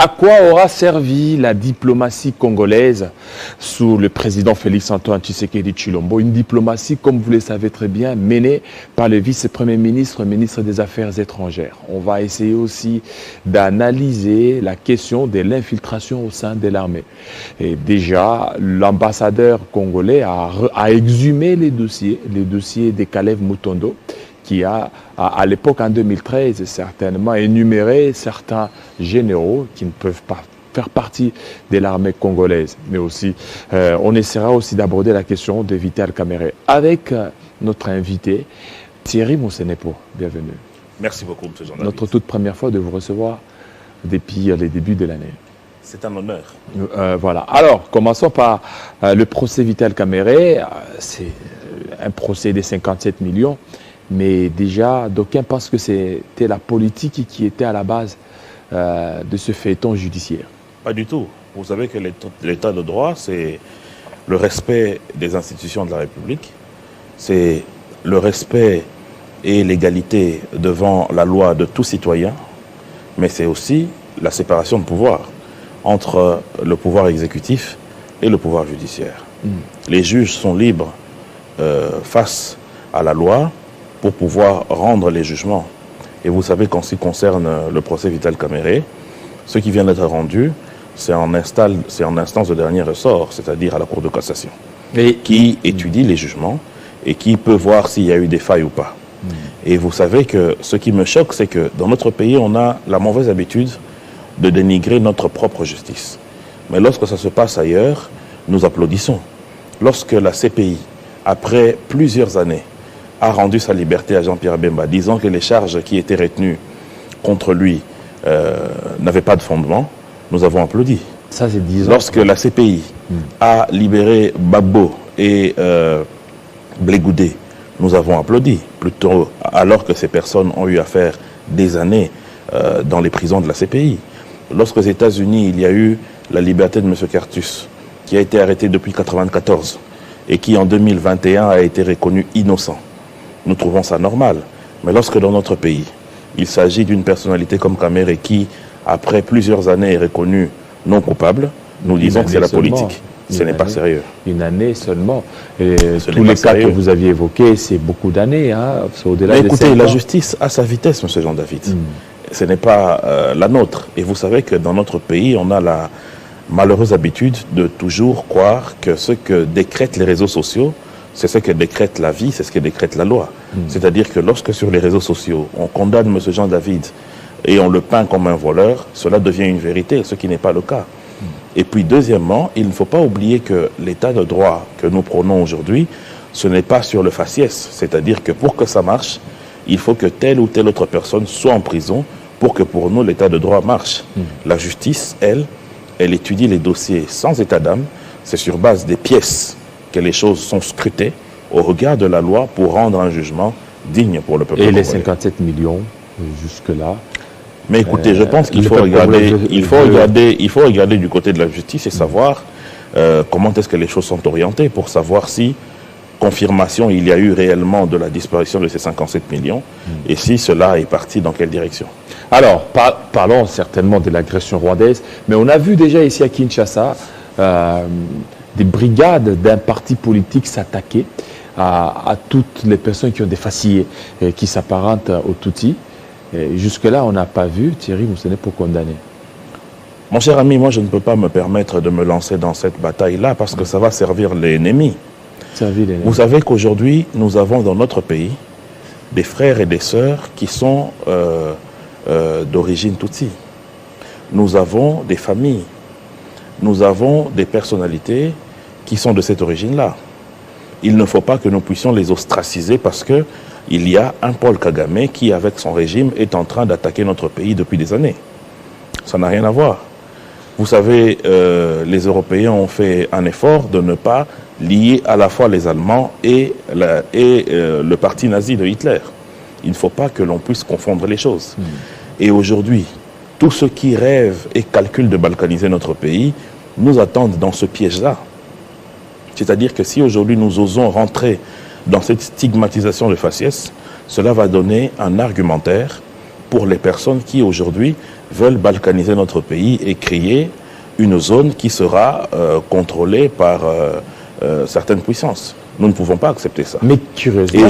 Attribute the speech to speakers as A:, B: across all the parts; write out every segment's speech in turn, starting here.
A: À quoi aura servi la diplomatie congolaise sous le président Félix-Antoine Tshisekedi Tshilombo? Une diplomatie, comme vous le savez très bien, menée par le vice-premier ministre, ministre des Affaires étrangères. On va essayer aussi d'analyser la question de l'infiltration au sein de l'armée. Et déjà, l'ambassadeur congolais a exhumé les dossiers de Kalev Mutondo, qui a, à l'époque, en 2013, certainement énuméré certains généraux qui ne peuvent pas faire partie de l'armée congolaise. Mais aussi, on essaiera aussi d'aborder la question de Vital Kamerhe avec notre invité, Thierry Moussenepo. Bienvenue.
B: Merci beaucoup, M. Jean-David.
A: Notre toute première fois de vous recevoir depuis les débuts de l'année.
B: C'est un honneur.
A: Voilà. Alors, commençons par le procès Vital Kamerhe. C'est un procès de 57 millions. Mais déjà, d'aucuns pensent que c'était la politique qui était à la base de ce feuilleton judiciaire.
B: Pas du tout. Vous savez que l'état de droit, c'est le respect des institutions de la République, c'est le respect et l'égalité devant la loi de tout citoyen, mais c'est aussi la séparation de pouvoir entre le pouvoir exécutif et le pouvoir judiciaire. Les juges sont libres face à la loi pour pouvoir rendre les jugements. Et vous savez qu'en ce qui concerne le procès Vital Kamerhe, ce qui vient d'être rendu, c'est en instance de dernier ressort, c'est-à-dire à la Cour de cassation, qui étudie les jugements et qui peut voir s'il y a eu des failles ou pas. Et vous savez que ce qui me choque, c'est que dans notre pays, on a la mauvaise habitude de dénigrer notre propre justice. Mais lorsque ça se passe ailleurs, nous applaudissons. Lorsque la CPI, après plusieurs années, a rendu sa liberté à Jean-Pierre Bemba, disant que les charges qui étaient retenues contre lui n'avaient pas de fondement, nous avons applaudi.
A: Ça, c'est 10 ans.
B: Lorsque la CPI a libéré Babbo et Blé-Goudé, nous avons applaudi, plutôt alors que ces personnes ont eu à faire des années dans les prisons de la CPI. Lorsqu'aux États-Unis, il y a eu la liberté de M. Cartus, qui a été arrêté depuis 1994 et qui en 2021 a été reconnu innocent. Nous trouvons ça normal. Mais lorsque dans notre pays, il s'agit d'une personnalité comme Kamerhe qui, après plusieurs années, est reconnue non coupable, nous disons que c'est la politique. Ce n'est pas sérieux.
A: Une année seulement. Et tous les cas que vous aviez évoqués, c'est beaucoup d'années. Hein, au-delà de
B: écoutez, la justice a sa vitesse, M. Jean-David. Ce n'est pas la nôtre. Et vous savez que dans notre pays, on a la malheureuse habitude de toujours croire que ce que décrètent les réseaux sociaux, c'est ce que décrète la vie, c'est ce que décrète la loi. C'est-à-dire que lorsque sur les réseaux sociaux, on condamne M. Jean-David et on le peint comme un voleur, cela devient une vérité, ce qui n'est pas le cas. Et puis deuxièmement, il ne faut pas oublier que l'état de droit que nous prônons aujourd'hui, ce n'est pas sur le faciès. C'est-à-dire que pour que ça marche, il faut que telle ou telle autre personne soit en prison pour que pour nous l'état de droit marche. La justice, elle étudie les dossiers sans état d'âme, c'est sur base des pièces que les choses sont scrutées au regard de la loi pour rendre un jugement digne pour le peuple congolais.
A: Et les 57 millions, jusque-là.
B: Mais écoutez, je pense qu'il faut regarder, il faut regarder du côté de la justice et savoir comment est-ce que les choses sont orientées pour savoir si confirmation il y a eu réellement de la disparition de ces 57 millions et si cela est parti dans quelle direction.
A: Alors, parlons certainement de l'agression rwandaise, mais on a vu déjà ici à Kinshasa des brigades d'un parti politique s'attaquer à toutes les personnes qui ont des faciès qui s'apparentent aux Tutsis. Jusque-là, on n'a pas vu Thierry Moussenepo condamné.
B: Mon cher ami, moi je ne peux pas me permettre de me lancer dans cette bataille-là parce que ça va servir l'ennemi. Vous savez qu'aujourd'hui, nous avons dans notre pays des frères et des sœurs qui sont d'origine Tutsi. Nous avons des familles. Nous avons des personnalités qui sont de cette origine-là. Il ne faut pas que nous puissions les ostraciser parce qu'il y a un Paul Kagame qui, avec son régime, est en train d'attaquer notre pays depuis des années. Ça n'a rien à voir. Vous savez, les Européens ont fait un effort de ne pas lier à la fois les Allemands et le parti nazi de Hitler. Il ne faut pas que l'on puisse confondre les choses. Et aujourd'hui, tous ceux qui rêvent et calculent de balkaniser notre pays nous attendent dans ce piège-là. C'est-à-dire que si aujourd'hui nous osons rentrer dans cette stigmatisation de faciès, cela va donner un argumentaire pour les personnes qui aujourd'hui veulent balkaniser notre pays et créer une zone qui sera contrôlée par certaines puissances. Nous ne pouvons pas accepter ça.
A: Mais curieusement,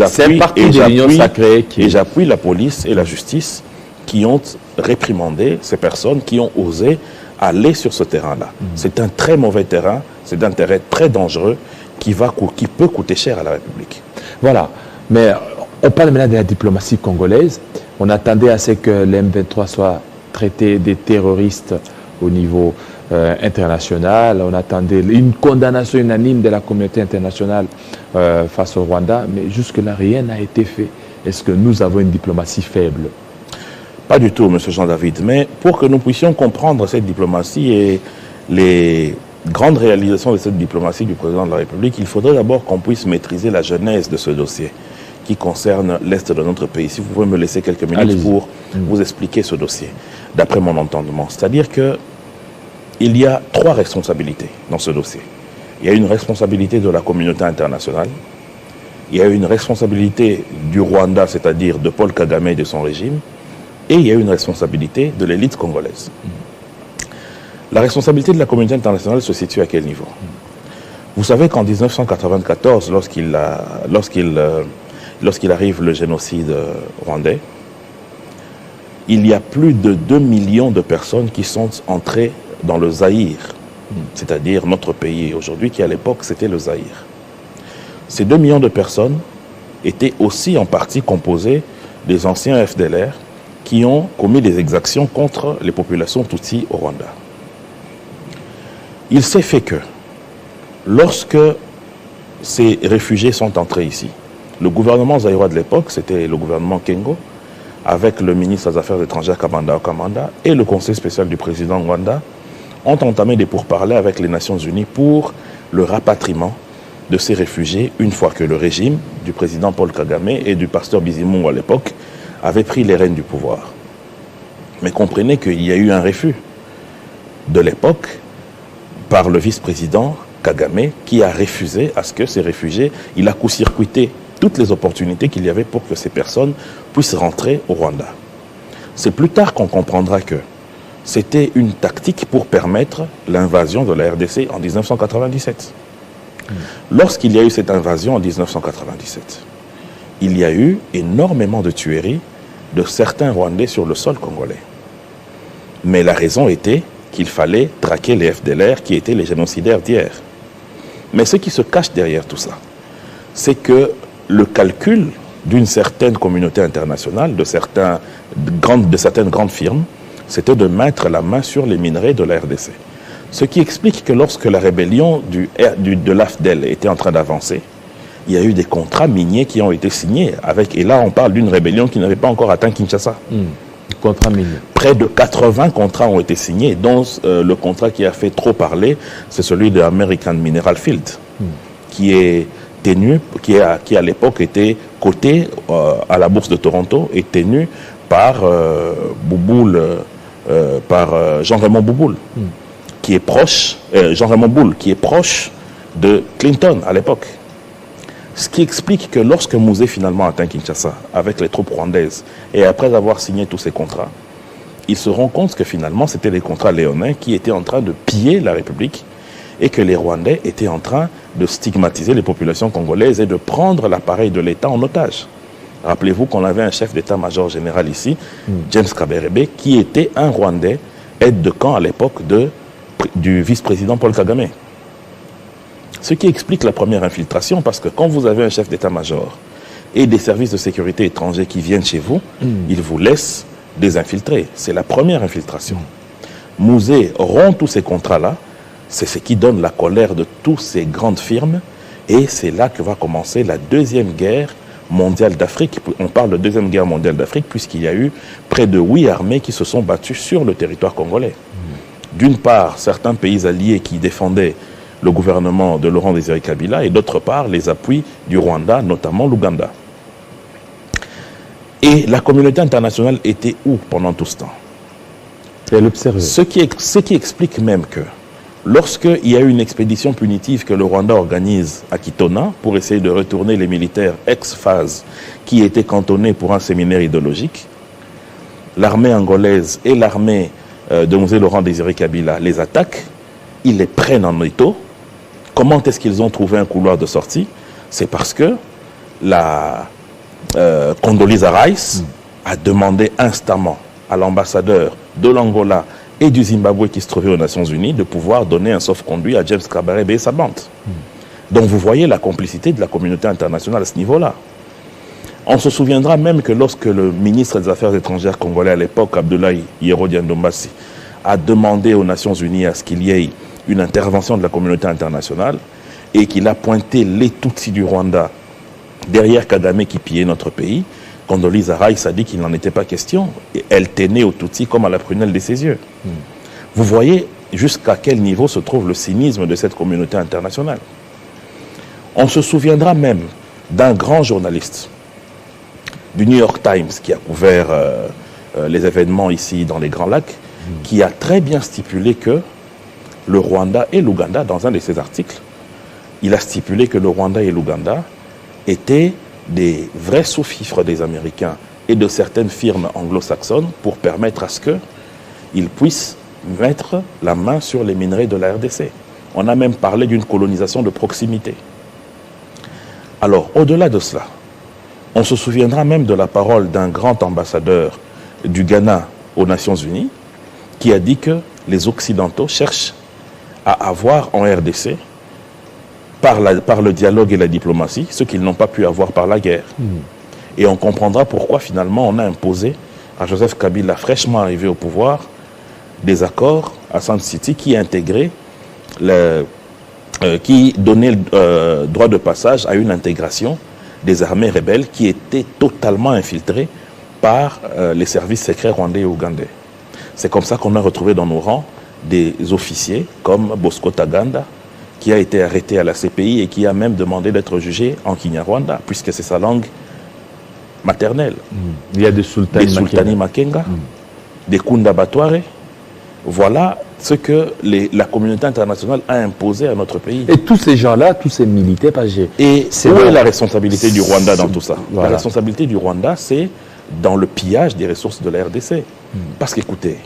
A: c'est partie de l'Union sacrée qui...
B: Et j'appuie la police et la justice qui ont réprimandé ces personnes qui ont osé aller sur ce terrain-là. C'est un très mauvais terrain, c'est un terrain très dangereux qui peut coûter cher à la République.
A: Voilà, mais on parle maintenant de la diplomatie congolaise. On attendait à ce que l'M23 soit traité des terroristes au niveau international. On attendait une condamnation unanime de la communauté internationale face au Rwanda, mais jusque-là, rien n'a été fait. Est-ce que nous avons une diplomatie faible?
B: Pas du tout, M. Jean-David, mais pour que nous puissions comprendre cette diplomatie et les grandes réalisations de cette diplomatie du président de la République, il faudrait d'abord qu'on puisse maîtriser la genèse de ce dossier qui concerne l'Est de notre pays. Si vous pouvez me laisser quelques minutes pour vous expliquer ce dossier, d'après mon entendement. C'est-à-dire que il y a 3 responsabilités dans ce dossier. Il y a une responsabilité de la communauté internationale, il y a une responsabilité du Rwanda, c'est-à-dire de Paul Kagame et de son régime, et il y a une responsabilité de l'élite congolaise. La responsabilité de la communauté internationale se situe à quel niveau? Vous savez qu'en 1994, lorsqu'il arrive le génocide rwandais, il y a plus de 2 millions de personnes qui sont entrées dans le Zaïre, c'est-à-dire notre pays aujourd'hui, qui à l'époque c'était le Zaïre. Ces 2 millions de personnes étaient aussi en partie composées des anciens FDLR qui ont commis des exactions contre les populations Tutsi au Rwanda. Il s'est fait que, lorsque ces réfugiés sont entrés ici, le gouvernement zaïrois de l'époque, c'était le gouvernement Kengo, avec le ministre des Affaires étrangères Kamanda Okamanda et le conseil spécial du président Rwanda, ont entamé des pourparlers avec les Nations Unies pour le rapatriement de ces réfugiés une fois que le régime du président Paul Kagame et du pasteur Bizimungu à l'époque avait pris les rênes du pouvoir. Mais comprenez qu'il y a eu un refus de l'époque par le vice-président Kagame qui a refusé à ce que ces réfugiés, il a court-circuité toutes les opportunités qu'il y avait pour que ces personnes puissent rentrer au Rwanda. C'est plus tard qu'on comprendra que c'était une tactique pour permettre l'invasion de la RDC en 1997. Lorsqu'il y a eu cette invasion en 1997, il y a eu énormément de tueries de certains Rwandais sur le sol congolais. Mais la raison était qu'il fallait traquer les FDLR qui étaient les génocidaires d'hier. Mais ce qui se cache derrière tout ça, c'est que le calcul d'une certaine communauté internationale, de certaines grandes firmes, c'était de mettre la main sur les minerais de la RDC. Ce qui explique que lorsque la rébellion de l'AFDEL était en train d'avancer, il y a eu des contrats miniers qui ont été signés. Et là, on parle d'une rébellion qui n'avait pas encore atteint Kinshasa.
A: Contrat minier.
B: Près de 80 contrats ont été signés, dont le contrat qui a fait trop parler, c'est celui de American Mineral Field, qui à l'époque était coté à la bourse de Toronto et tenu par Jean-Raymond Bouboul, qui est proche, Jean-Raymond Boule, qui est proche de Clinton à l'époque. Ce qui explique que lorsque Mouzé finalement atteint Kinshasa avec les troupes rwandaises et après avoir signé tous ces contrats, ils se rendent compte que finalement c'était des contrats léonins qui étaient en train de piller la République et que les Rwandais étaient en train de stigmatiser les populations congolaises et de prendre l'appareil de l'État en otage. Rappelez-vous qu'on avait un chef d'état-major général ici, James Kaberebe, qui était un Rwandais, aide de camp à l'époque du vice-président Paul Kagame. Ce qui explique la première infiltration, parce que quand vous avez un chef d'état-major et des services de sécurité étrangers qui viennent chez vous, ils vous laissent désinfiltrer. C'est la première infiltration. Mouzé rompt tous ces contrats-là, c'est ce qui donne la colère de toutes ces grandes firmes, et c'est là que va commencer la deuxième guerre mondiale d'Afrique. On parle de deuxième guerre mondiale d'Afrique puisqu'il y a eu près de 8 armées qui se sont battues sur le territoire congolais. D'une part, certains pays alliés qui défendaient le gouvernement de Laurent Désiré Kabila et d'autre part, les appuis du Rwanda, notamment l'Ouganda. Et la communauté internationale était où pendant tout ce temps?
A: Elle observait.
B: Ce qui explique même que lorsqu'il y a une expédition punitive que le Rwanda organise à Kitona pour essayer de retourner les militaires ex-phase qui étaient cantonnés pour un séminaire idéologique, l'armée angolaise et l'armée de Mzee Laurent Désiré Kabila les attaquent, ils les prennent en étau. Comment est-ce qu'ils ont trouvé un couloir de sortie? C'est parce que la Condoleezza Rice a demandé instamment à l'ambassadeur de l'Angola et du Zimbabwe qui se trouvait aux Nations Unies de pouvoir donner un sauf-conduit à James Kabarebe et sa bande. Donc vous voyez la complicité de la communauté internationale à ce niveau-là. On se souviendra même que lorsque le ministre des Affaires étrangères congolais à l'époque, Abdoulaye Yero Ndombasi, a demandé aux Nations Unies à ce qu'il y ait une intervention de la communauté internationale et qu'il a pointé les Tutsis du Rwanda derrière Kagame qui pillait notre pays, Condoleezza Rice a dit qu'il n'en était pas question. Et elle tenait aux Tutsis comme à la prunelle de ses yeux. Vous voyez jusqu'à quel niveau se trouve le cynisme de cette communauté internationale. On se souviendra même d'un grand journaliste du New York Times qui a couvert les événements ici dans les Grands Lacs, qui a très bien stipulé que le Rwanda et l'Ouganda, dans un de ses articles, il a stipulé que le Rwanda et l'Ouganda étaient des vrais sous-fifres des Américains et de certaines firmes anglo-saxonnes pour permettre à ce qu'ils puissent mettre la main sur les minerais de la RDC. On a même parlé d'une colonisation de proximité. Alors, au-delà de cela, on se souviendra même de la parole d'un grand ambassadeur du Ghana aux Nations Unies qui a dit que les Occidentaux cherchent à avoir en RDC, par le dialogue et la diplomatie, ce qu'ils n'ont pas pu avoir par la guerre. Et on comprendra pourquoi finalement on a imposé à Joseph Kabila, fraîchement arrivé au pouvoir, des accords à Sun City qui intégraient, qui donnaient le droit de passage à une intégration des armées rebelles qui étaient totalement infiltrées par les services secrets rwandais et ougandais. C'est comme ça qu'on a retrouvé dans nos rangs des officiers comme Bosco Taganda, qui a été arrêté à la CPI et qui a même demandé d'être jugé en Kinyarwanda, puisque c'est sa langue maternelle.
A: Il y a des
B: Sultani Makenga, des Kunda Batware. Voilà ce que la communauté internationale a imposé à notre pays.
A: Et tous ces gens-là, tous ces militaires,
B: et où est la responsabilité du Rwanda dans tout ça? Voilà. La responsabilité du Rwanda, c'est dans le pillage des ressources de la RDC. Parce qu'écoutez,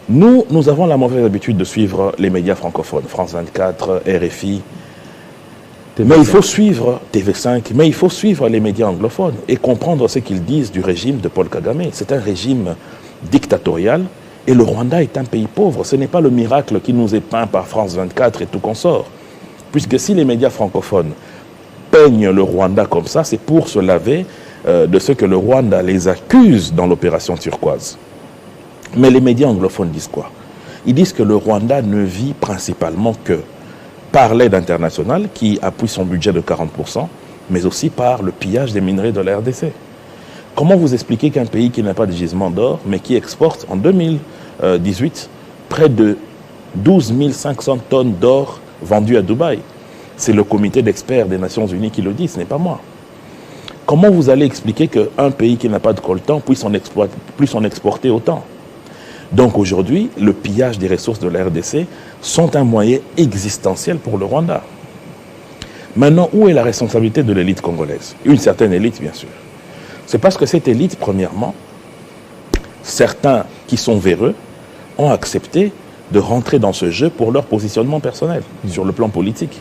B: nous avons la mauvaise habitude de suivre les médias francophones, France 24, RFI, TV5. Mais il faut suivre TV5, mais il faut suivre les médias anglophones et comprendre ce qu'ils disent du régime de Paul Kagame. C'est un régime dictatorial et le Rwanda est un pays pauvre. Ce n'est pas le miracle qui nous est peint par France 24 et tout consort. Puisque si les médias francophones peignent le Rwanda comme ça, c'est pour se laver de ce que le Rwanda les accuse dans l'opération turquoise. Mais les médias anglophones disent quoi? Ils disent que le Rwanda ne vit principalement que par l'aide internationale qui appuie son budget de 40%, mais aussi par le pillage des minerais de la RDC. Comment vous expliquez qu'un pays qui n'a pas de gisement d'or, mais qui exporte en 2018 près de 12 500 tonnes d'or vendues à Dubaï? C'est le comité d'experts des Nations Unies qui le dit, ce n'est pas moi. Comment vous allez expliquer qu'un pays qui n'a pas de coltan puisse en exporter autant? Donc aujourd'hui, le pillage des ressources de la RDC sont un moyen existentiel pour le Rwanda. Maintenant, où est la responsabilité de l'élite congolaise? Une certaine élite, bien sûr. C'est parce que cette élite, premièrement, certains qui sont véreux ont accepté de rentrer dans ce jeu pour leur positionnement personnel, sur le plan politique.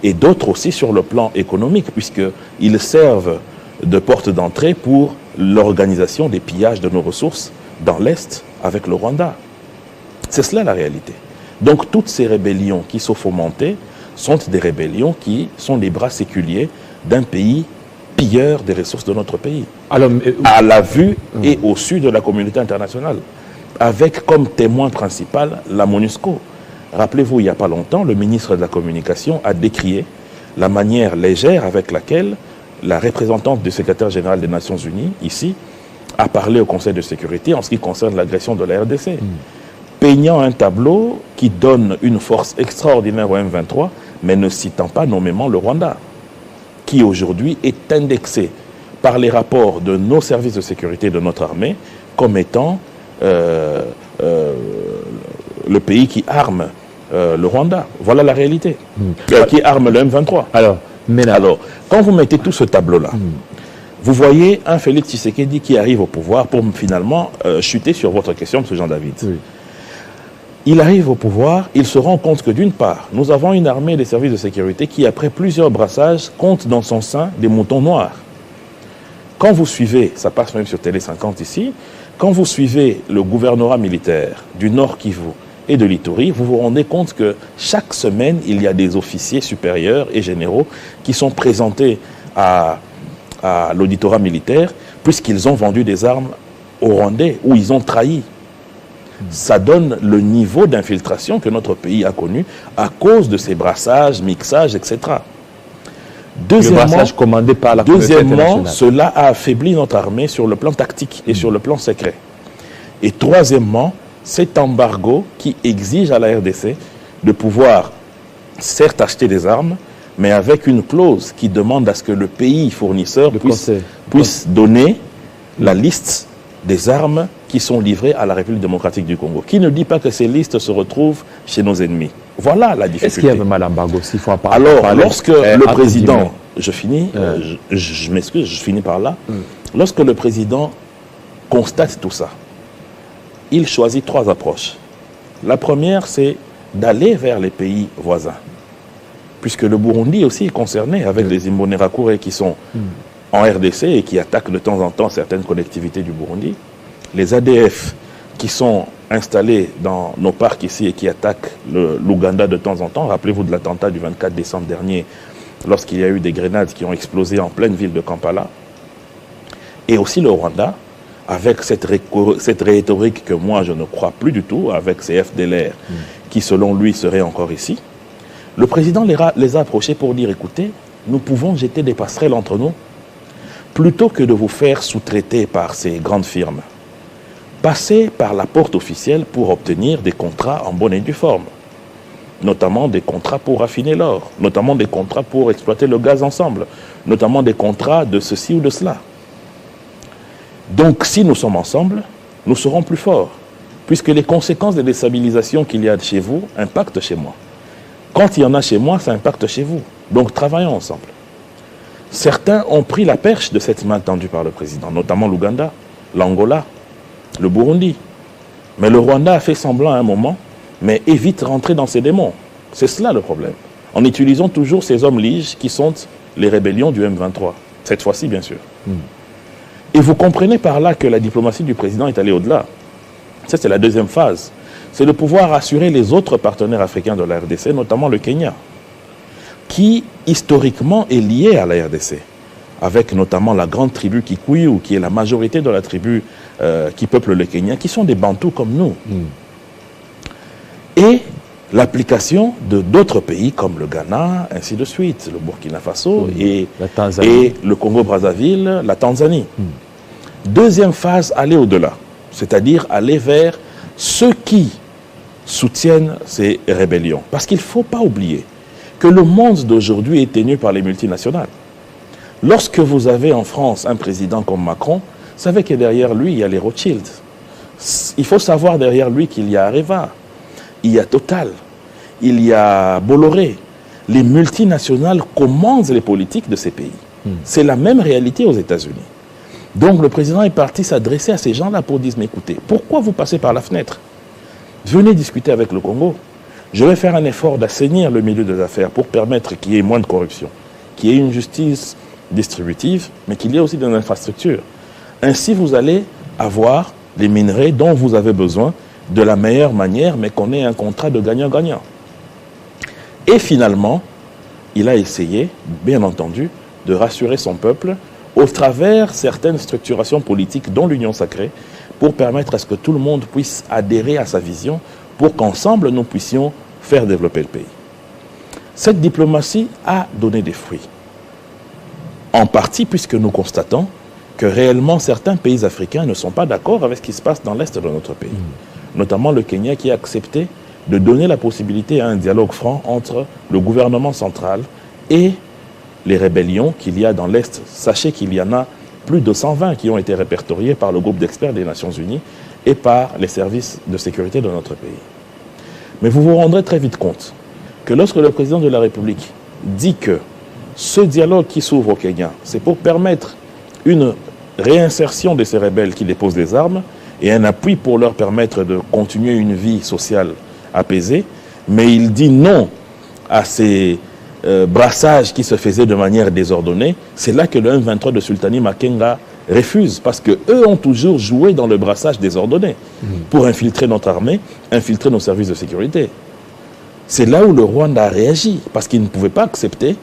B: Et d'autres aussi sur le plan économique, puisqu'ils servent de porte d'entrée pour l'organisation des pillages de nos ressources dans l'Est avec le Rwanda. C'est cela la réalité. Donc toutes ces rébellions qui sont fomentées sont des rébellions qui sont les bras séculiers d'un pays pilleur des ressources de notre pays. Alors, à la vue et au su de la communauté internationale, avec comme témoin principal la MONUSCO. Rappelez-vous, il n'y a pas longtemps, le ministre de la Communication a décrié la manière légère avec laquelle la représentante du secrétaire général des Nations Unies, ici, a parlé au Conseil de sécurité en ce qui concerne l'agression de la RDC, peignant un tableau qui donne une force extraordinaire au M23, mais ne citant pas nommément le Rwanda, qui aujourd'hui est indexé par les rapports de nos services de sécurité de notre armée comme étant le pays qui arme le Rwanda. Voilà la réalité. Qui arme le M23. Alors, quand vous mettez tout ce tableau-là, Vous voyez un Félix Tshisekedi qui arrive au pouvoir pour finalement chuter sur votre question, M. Jean-David. Oui. Il arrive au pouvoir, il se rend compte que d'une part, nous avons une armée des services de sécurité qui, après plusieurs brassages, compte dans son sein des moutons noirs. Quand vous suivez, ça passe même sur Télé 50 ici, quand vous suivez le gouvernorat militaire du Nord Kivu et de l'Ituri, vous vous rendez compte que chaque semaine, il y a des officiers supérieurs et généraux qui sont présentés à l'auditorat militaire, puisqu'ils ont vendu des armes aux Rwandais, où ils ont trahi. Ça donne le niveau d'infiltration que notre pays a connu à cause de ces brassages, mixages, etc.
A: Deuxièmement, commandé par la
B: cela a affaibli notre armée sur le plan tactique et sur le plan secret. Et troisièmement, cet embargo qui exige à la RDC de pouvoir, certes, acheter des armes, mais avec une clause qui demande à ce que le pays fournisseur puisse donner la liste des armes qui sont livrées à la République démocratique du Congo. Qui ne dit pas que ces listes se retrouvent chez nos ennemis. Voilà la difficulté.
A: Est-ce qu'il y avait mal embargo s'il faut en parler?
B: Alors, lorsque le président... Je finis, je m'excuse, je finis par là. Lorsque le président constate tout ça, il choisit 3 approches. La première, c'est d'aller vers les pays voisins. Puisque le Burundi aussi est concerné avec les Imbonerakure qui sont en RDC et qui attaquent de temps en temps certaines collectivités du Burundi. Les ADF qui sont installés dans nos parcs ici et qui attaquent l'Ouganda de temps en temps. Rappelez-vous de l'attentat du 24 décembre dernier, lorsqu'il y a eu des grenades qui ont explosé en pleine ville de Kampala. Et aussi le Rwanda, avec cette rhétorique que moi je ne crois plus du tout, avec ces FDLR qui selon lui seraient encore ici. Le président les a approchés pour dire, écoutez, nous pouvons jeter des passerelles entre nous, plutôt que de vous faire sous-traiter par ces grandes firmes. Passez par la porte officielle pour obtenir des contrats en bonne et due forme, notamment des contrats pour raffiner l'or, notamment des contrats pour exploiter le gaz ensemble, notamment des contrats de ceci ou de cela. Donc si nous sommes ensemble, nous serons plus forts, puisque les conséquences de déstabilisation qu'il y a chez vous impactent chez moi. Quand il y en a chez moi, ça impacte chez vous. Donc travaillons ensemble. Certains ont pris la perche de cette main tendue par le président, notamment l'Ouganda, l'Angola, le Burundi. Mais le Rwanda a fait semblant à un moment, mais évite rentrer dans ses démons. C'est cela le problème. En utilisant toujours ces hommes liges qui sont les rébellions du M23. Cette fois-ci, bien sûr. Et vous comprenez par là que la diplomatie du président est allée au-delà. Ça, c'est la deuxième phase. C'est de pouvoir assurer les autres partenaires africains de la RDC, notamment le Kenya, qui historiquement est lié à la RDC, avec notamment la grande tribu Kikuyu, qui est la majorité de la tribu qui peuple le Kenya, qui sont des Bantous comme nous. Et l'application de d'autres pays comme le Ghana, ainsi de suite, le Burkina Faso et le Congo-Brazzaville, la Tanzanie. Deuxième phase, aller au-delà, c'est-à-dire aller vers ceux qui soutiennent ces rébellions. Parce qu'il ne faut pas oublier que le monde d'aujourd'hui est tenu par les multinationales. Lorsque vous avez en France un président comme Macron, vous savez que derrière lui, il y a les Rothschild. Il faut savoir derrière lui qu'il y a Areva, il y a Total, il y a Bolloré. Les multinationales commandent les politiques de ces pays. C'est la même réalité aux États-Unis. Donc le président est parti s'adresser à ces gens-là pour dire, mais écoutez, pourquoi vous passez par la fenêtre? Venez discuter avec le Congo. Je vais faire un effort d'assainir le milieu des affaires pour permettre qu'il y ait moins de corruption, qu'il y ait une justice distributive, mais qu'il y ait aussi des infrastructures. Ainsi, vous allez avoir les minerais dont vous avez besoin de la meilleure manière, mais qu'on ait un contrat de gagnant-gagnant. Et finalement, il a essayé, bien entendu, de rassurer son peuple au travers certaines structurations politiques, dont l'Union sacrée, pour permettre à ce que tout le monde puisse adhérer à sa vision, pour qu'ensemble nous puissions faire développer le pays. Cette diplomatie a donné des fruits. En partie puisque nous constatons que réellement certains pays africains ne sont pas d'accord avec ce qui se passe dans l'est de notre pays. Notamment le Kenya qui a accepté de donner la possibilité à un dialogue franc entre le gouvernement central et les rébellions qu'il y a dans l'est. Sachez qu'il y en a plus de 120 qui ont été répertoriés par le groupe d'experts des Nations Unies et par les services de sécurité de notre pays. Mais vous vous rendrez très vite compte que lorsque le président de la République dit que ce dialogue qui s'ouvre au Kenya, c'est pour permettre une réinsertion de ces rebelles qui déposent des armes et un appui pour leur permettre de continuer une vie sociale apaisée. Mais il dit non à ces brassages qui se faisaient de manière désordonnée. C'est là que le M23 de Sultani Makenga refuse, parce qu'eux ont toujours joué dans le brassage désordonné pour infiltrer notre armée, infiltrer nos services de sécurité. C'est là où le Rwanda a réagi, parce qu'il ne pouvait pas accepter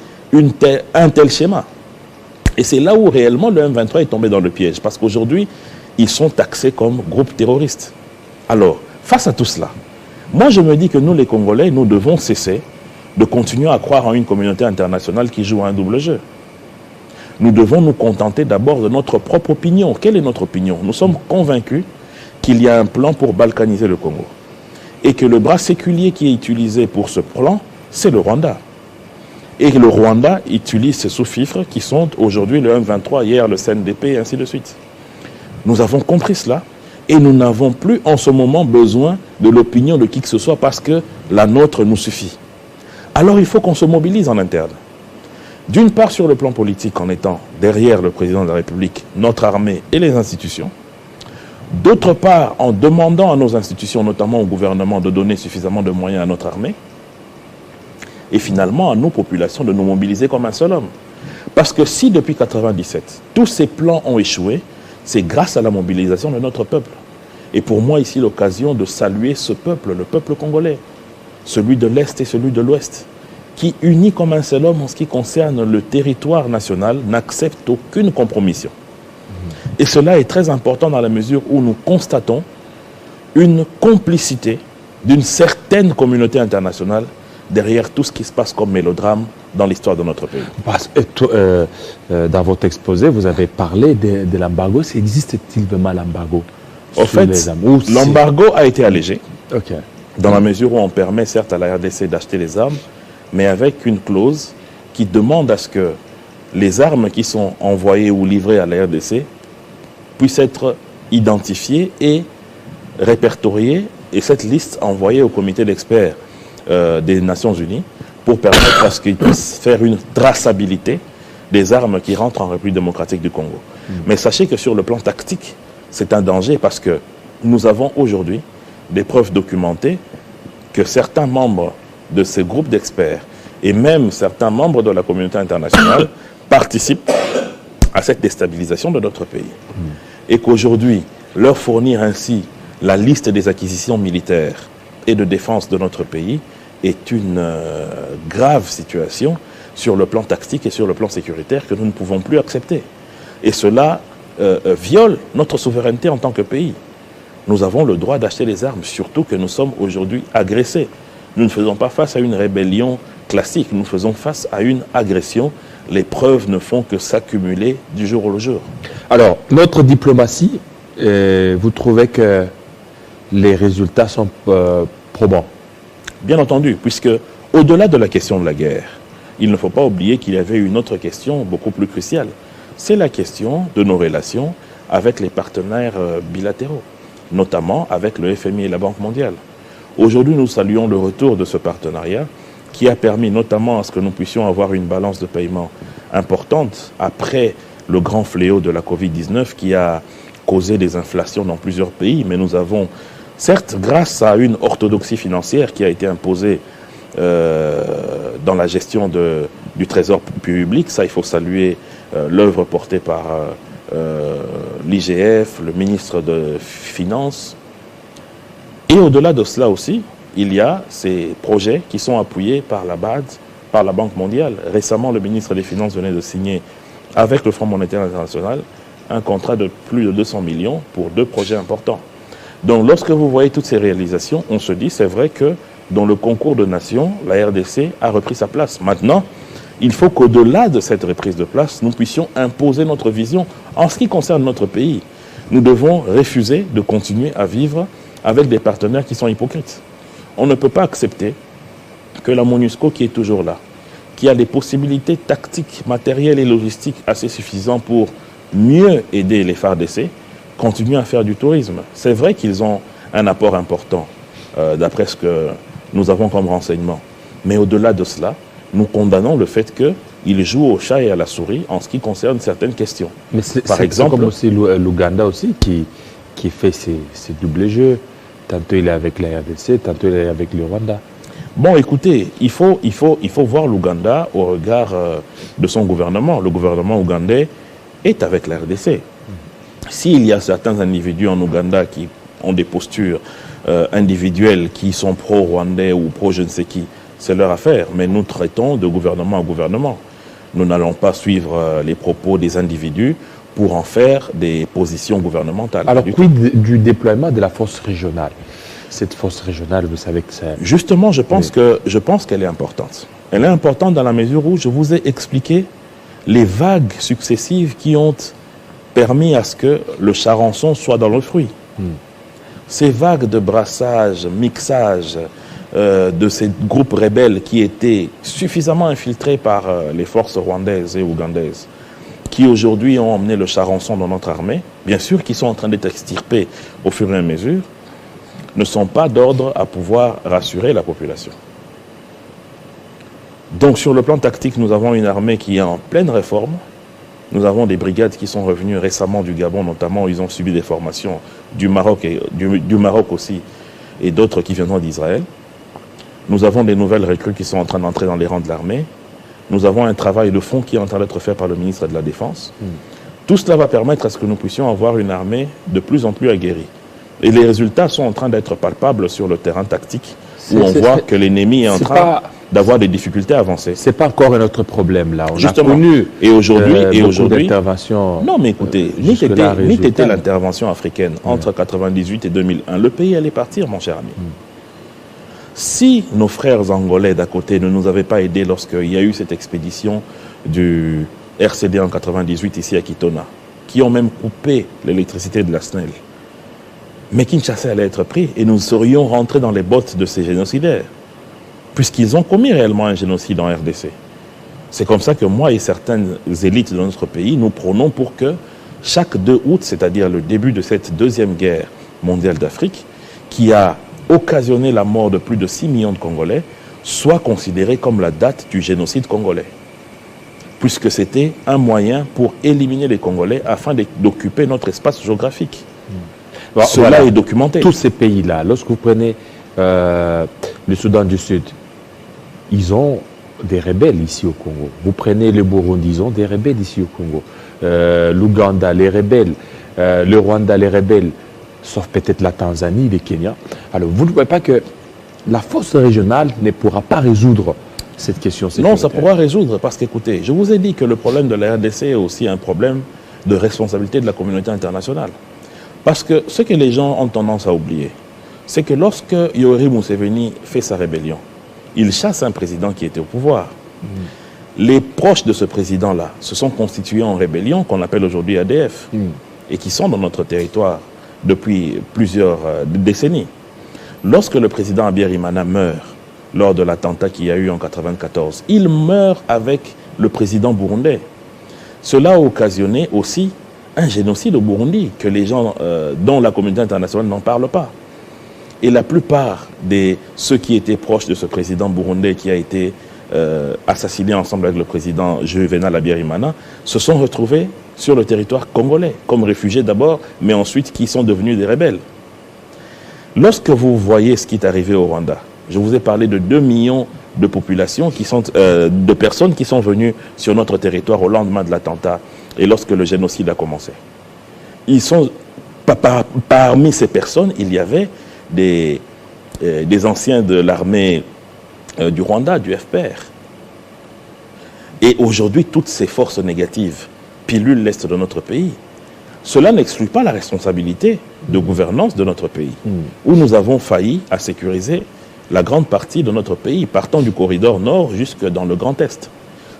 B: un tel schéma. Et c'est là où réellement le M23 est tombé dans le piège, parce qu'aujourd'hui, ils sont taxés comme groupe terroriste. Alors, face à tout cela, moi je me dis que nous les Congolais, nous devons cesser de continuer à croire en une communauté internationale qui joue à un double jeu. Nous devons nous contenter d'abord de notre propre opinion. Quelle est notre opinion? Nous sommes convaincus qu'il y a un plan pour balkaniser le Congo. Et que le bras séculier qui est utilisé pour ce plan, c'est le Rwanda. Et que le Rwanda utilise ces sous-fifres qui sont aujourd'hui le M23, hier le CNDP et ainsi de suite. Nous avons compris cela et nous n'avons plus en ce moment besoin de l'opinion de qui que ce soit parce que la nôtre nous suffit. Alors il faut qu'on se mobilise en interne. D'une part sur le plan politique en étant derrière le président de la République, notre armée et les institutions. D'autre part en demandant à nos institutions, notamment au gouvernement, de donner suffisamment de moyens à notre armée. Et finalement à nos populations de nous mobiliser comme un seul homme. Parce que si depuis 1997, tous ces plans ont échoué, c'est grâce à la mobilisation de notre peuple. Et pour moi ici l'occasion de saluer ce peuple, le peuple congolais, celui de l'Est et celui de l'Ouest, qui, unis comme un seul homme en ce qui concerne le territoire national, n'accepte aucune compromission. Et cela est très important dans la mesure où nous constatons une complicité d'une certaine communauté internationale derrière tout ce qui se passe comme mélodrame dans l'histoire de notre pays.
A: Dans votre exposé, vous avez parlé de l'embargo. Existe-t-il vraiment l'embargo?
B: En fait, l'embargo a été allégé, dans la mesure où on permet certes à la RDC d'acheter les armes, mais avec une clause qui demande à ce que les armes qui sont envoyées ou livrées à la RDC puissent être identifiées et répertoriées, et cette liste envoyée au comité d'experts des Nations Unies pour permettre à ce qu'ils puissent faire une traçabilité des armes qui rentrent en République démocratique du Congo. Mais sachez que sur le plan tactique, c'est un danger parce que nous avons aujourd'hui des preuves documentées que certains membres de ces groupes d'experts et même certains membres de la communauté internationale participent à cette déstabilisation de notre pays. Et qu'aujourd'hui, leur fournir ainsi la liste des acquisitions militaires et de défense de notre pays est une grave situation sur le plan tactique et sur le plan sécuritaire que nous ne pouvons plus accepter. Et cela viole notre souveraineté en tant que pays. Nous avons le droit d'acheter les armes, surtout que nous sommes aujourd'hui agressés. Nous ne faisons pas face à une rébellion classique, nous faisons face à une agression. Les preuves ne font que s'accumuler du jour au jour.
A: Alors, notre diplomatie, vous trouvez que les résultats sont probants?
B: Bien entendu, puisque au-delà de la question de la guerre, il ne faut pas oublier qu'il y avait une autre question beaucoup plus cruciale. C'est la question de nos relations avec les partenaires bilatéraux, notamment avec le FMI et la Banque mondiale. Aujourd'hui, nous saluons le retour de ce partenariat qui a permis notamment à ce que nous puissions avoir une balance de paiement importante après le grand fléau de la Covid-19 qui a causé des inflations dans plusieurs pays. Mais nous avons, certes, grâce à une orthodoxie financière qui a été imposée dans la gestion du trésor public, ça il faut saluer l'œuvre portée par l'IGF, le ministre de Finances. Et au-delà de cela aussi, il y a ces projets qui sont appuyés par la BAD, par la Banque mondiale. Récemment, le ministre des Finances venait de signer avec le Fonds monétaire international un contrat de plus de 200 millions pour 2 projets importants. Donc lorsque vous voyez toutes ces réalisations, on se dit c'est vrai que dans le concours de nations, la RDC a repris sa place. Maintenant, il faut qu'au-delà de cette reprise de place, nous puissions imposer notre vision en ce qui concerne notre pays. Nous devons refuser de continuer à vivre avec des partenaires qui sont hypocrites. On ne peut pas accepter que la MONUSCO, qui est toujours là, qui a des possibilités tactiques, matérielles et logistiques assez suffisantes pour mieux aider les FARDC, continue à faire du tourisme. C'est vrai qu'ils ont un apport important, d'après ce que nous avons comme renseignement. Mais au-delà de cela, nous condamnons le fait que il joue au chat et à la souris en ce qui concerne certaines questions.
A: Mais par exemple, comme aussi l'Ouganda aussi qui fait ses doubles jeux. Tantôt il est avec la RDC, tantôt il est avec le Rwanda.
B: Bon, écoutez, il faut voir l'Ouganda au regard de son gouvernement. Le gouvernement ougandais est avec la RDC. S'il y a certains individus en Ouganda qui ont des postures individuelles, qui sont pro-rwandais ou pro-je ne sais qui, c'est leur affaire. Mais nous traitons de gouvernement à gouvernement. Nous n'allons pas suivre les propos des individus pour en faire des positions gouvernementales.
A: Alors, quid du déploiement de la force régionale? Cette force régionale, vous savez que c'est...
B: Justement, je pense qu'elle est importante. Elle est importante dans la mesure où je vous ai expliqué les vagues successives qui ont permis à ce que le charançon soit dans le fruit. Ces vagues de brassage, mixage de ces groupes rebelles qui étaient suffisamment infiltrés par les forces rwandaises et ougandaises, qui aujourd'hui ont emmené le charançon dans notre armée, bien sûr qui sont en train d'être extirpés au fur et à mesure, ne sont pas d'ordre à pouvoir rassurer la population. Donc sur le plan tactique, nous avons une armée qui est en pleine réforme. Nous avons des brigades qui sont revenues récemment du Gabon, notamment où ils ont subi des formations du Maroc, du Maroc aussi, et d'autres qui viendront d'Israël. Nous avons des nouvelles recrues qui sont en train d'entrer dans les rangs de l'armée. Nous avons un travail de fond qui est en train d'être fait par le ministre de la Défense. Tout cela va permettre à ce que nous puissions avoir une armée de plus en plus aguerrie. Et les résultats sont en train d'être palpables sur le terrain tactique, où on voit que l'ennemi est en train d'avoir des difficultés à avancer.
A: C'est pas encore un autre problème là. On
B: Justement.
A: a connu
B: et aujourd'hui,
A: d'interventions.
B: Non, mais écoutez, ni était l'intervention africaine entre 1998 et 2001. Le pays allait partir, mon cher ami. Si nos frères angolais d'à côté ne nous avaient pas aidés lorsqu'il y a eu cette expédition du RCD en 1998 ici à Kitona, qui ont même coupé l'électricité de la SNEL, mais Kinshasa allait être pris et nous serions rentrés dans les bottes de ces génocidaires, puisqu'ils ont commis réellement un génocide en RDC. C'est comme ça que moi et certaines élites de notre pays, nous prônons pour que chaque 2 août, c'est-à-dire le début de cette deuxième guerre mondiale d'Afrique, qui a occasionné la mort de plus de 6 millions de Congolais, soit considéré comme la date du génocide congolais, puisque c'était un moyen pour éliminer les Congolais afin d'occuper notre espace géographique.
A: Bon,
B: cela est documenté.
A: Tous ces pays-là, lorsque vous prenez le Soudan du Sud, ils ont des rebelles ici au Congo. Vous prenez le Burundi, ils ont des rebelles ici au Congo. L'Ouganda, les rebelles. Le Rwanda, les rebelles. Sauf peut-être la Tanzanie, le Kenya. Alors, vous ne voyez pas que la force régionale ne pourra pas résoudre cette question sécuritaire?
B: Non, ça pourra résoudre parce qu'écoutez, je vous ai dit que le problème de la RDC est aussi un problème de responsabilité de la communauté internationale. Parce que ce que les gens ont tendance à oublier, c'est que lorsque Yoweri Museveni fait sa rébellion, il chasse un président qui était au pouvoir. Les proches de ce président-là se sont constitués en rébellion qu'on appelle aujourd'hui ADF et qui sont dans notre territoire depuis plusieurs décennies. Lorsque le président Habyarimana meurt lors de l'attentat qu'il y a eu en 1994, il meurt avec le président burundais. Cela a occasionné aussi un génocide au Burundi que les gens dont la communauté internationale n'en parle pas. Et la plupart de ceux qui étaient proches de ce président burundais qui a été assassiné ensemble avec le président Juvenal Habyarimana se sont retrouvés sur le territoire congolais, comme réfugiés d'abord, mais ensuite qui sont devenus des rebelles. Lorsque vous voyez ce qui est arrivé au Rwanda, je vous ai parlé de 2 millions de populations qui sont, de personnes qui sont venues sur notre territoire au lendemain de l'attentat et lorsque le génocide a commencé. Ils sont, parmi ces personnes, il y avait des anciens de l'armée du Rwanda, du FPR. Et aujourd'hui, toutes ces forces négatives pilulent l'Est de notre pays. Cela n'exclut pas la responsabilité de gouvernance de notre pays, où nous avons failli à sécuriser la grande partie de notre pays, partant du corridor nord jusque dans le Grand Est.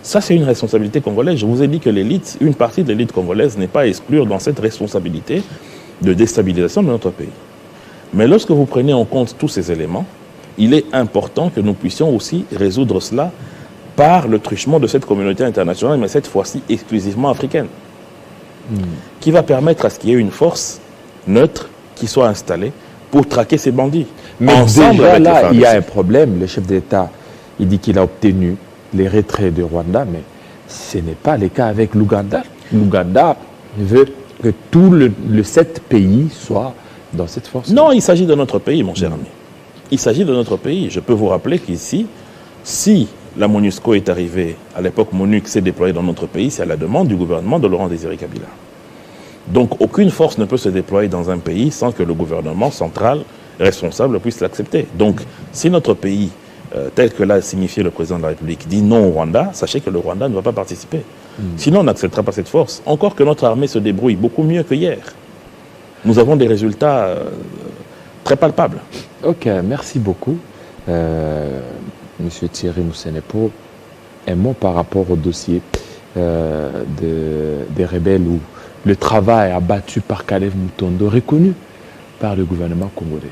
B: Ça, c'est une responsabilité congolaise. Je vous ai dit que l'élite, une partie de l'élite congolaise n'est pas à exclure dans cette responsabilité de déstabilisation de notre pays. Mais lorsque vous prenez en compte tous ces éléments, il est important que nous puissions aussi résoudre cela par le truchement de cette communauté internationale, mais cette fois-ci exclusivement africaine, qui va permettre à ce qu'il y ait une force neutre qui soit installée pour traquer ces bandits.
A: Mais déjà là, il y a un problème. Le chef d'État, il dit qu'il a obtenu les retraits du Rwanda, mais Ce n'est pas le cas avec l'Ouganda. L'Ouganda veut que tout le 7 pays soit dans cette force.
B: Non, il s'agit de notre pays, mon cher ami. Il s'agit de notre pays. Je peux vous rappeler qu'ici, si la MONUSCO est arrivée, à l'époque MONUC s'est déployée dans notre pays, c'est à la demande du gouvernement de Laurent Désiré Kabila. Donc aucune force ne peut se déployer dans un pays sans que le gouvernement central responsable puisse l'accepter. Donc si notre pays, tel que l'a signifié le président de la République, dit non au Rwanda, sachez que le Rwanda ne va pas participer. Sinon on n'acceptera pas cette force. Encore que notre armée se débrouille beaucoup mieux que hier. Nous avons des résultats très palpables.
A: Ok, merci beaucoup. Monsieur Thierry Moussenepo, un mot par rapport au dossier des rebelles où le travail abattu par Kalev Mutondo, reconnu par le gouvernement congolais.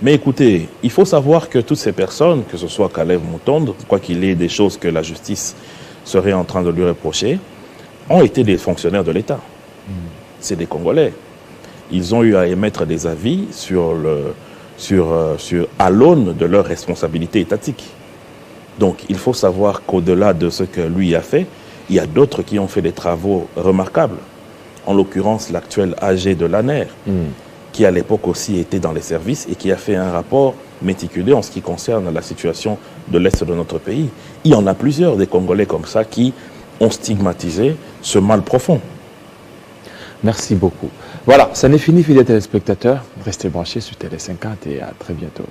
B: Mais écoutez, il faut savoir que toutes ces personnes, que ce soit Kalev Mutondo, quoi qu'il ait des choses que la justice serait en train de lui reprocher, ont été des fonctionnaires de l'État. C'est des Congolais. Ils ont eu à émettre des avis à l'aune de leur responsabilité étatique. Donc il faut savoir qu'au-delà de ce que lui a fait, il y a d'autres qui ont fait des travaux remarquables. En l'occurrence, l'actuel AG de l'ANER, qui à l'époque aussi était dans les services et qui a fait un rapport méticuleux en ce qui concerne la situation de l'Est de notre pays. Il y en a plusieurs des Congolais comme ça qui ont stigmatisé ce mal profond.
A: Merci beaucoup. Voilà, ça n'est fini, fidèles téléspectateurs. Restez branchés sur Télé 50 et à très bientôt.